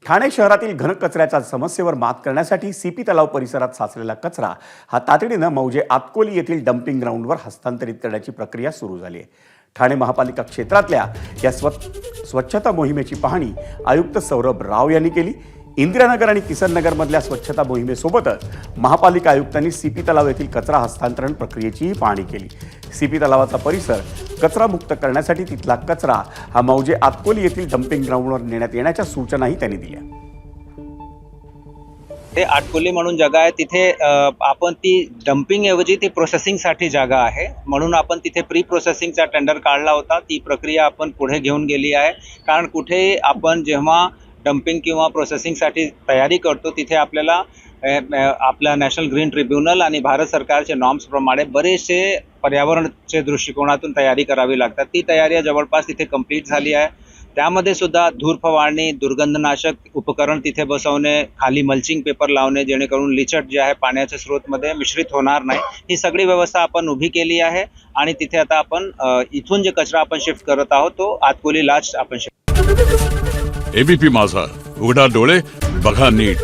ठाणे शहरातील घनकचऱ्याच्या समस्येवर मात करण्यासाठी सीपी तलाव परिसरात साचलेला कचरा हा तातडीनं मौजे आतकोली येथील डम्पिंग ग्राउंडवर हस्तांतरित करण्याची प्रक्रिया सुरू झाली आहे. ठाणे महापालिका क्षेत्रातल्या या स्वच्छता मोहिमेची पाहणी आयुक्त सौरभ राव यांनी केली. इंदिरानगर आणि किसननगरमधल्या स्वच्छता मोहिमेसोबतच महापालिका आयुक्तांनी सीपी तलाव येथील कचरा हस्तांतरण प्रक्रियेचीही पाहणी केली. सीपी तलावाचा परिसर कचरामुक्त करण्यासाठी तिथला कचरा हा मौजे आतकोली येथील डम्पिंग ग्राउंडवर नेण्यात येण्याच्या सूचनाही त्यांनी दिल्या. ते आटकोली म्हणून जागा आहे, तिथे आपण ती डम्पिंग ऐवजी ती प्रोसेसिंगसाठी जागा आहे, म्हणून आपण तिथे प्री प्रोसेसिंगचा टेंडर काढला होता. ती प्रक्रिया आपण पुढे घेऊन गेली आहे. कारण कुठे आपण जेव्हा डम्पिंग किंवा प्रोसेसिंगसाठी तयारी करतो तिथे आपल्याला आपला नॅशनल ग्रीन ट्रिब्युनल आणि भारत सरकारचे नॉर्म्सप्रमाणे बरेचसे पर्यावरणच्या दृष्टिकोनातून तयारी करावी लागतात. ती तयारी जवळपास तिथे कंप्लीट झाली आहे. त्यामध्ये सुद्धा धूर फवारणी, दुर्गंधनाशक उपकरण तिथे बसवणे, खाली मल्चिंग पेपर लावणे, जेणेकरून लिचट जे आहे पाण्याच्या स्रोतमध्ये मिश्रित होणार नाही, ही सगळी व्यवस्था आपण उभी केली आहे. आणि तिथे आता आपण इथून जे कचरा आपण शिफ्ट करत आहोत तो आतकोलीलाच आपण शिफ्ट. एबीपी माझा, उघडा डोळे बघा नीट.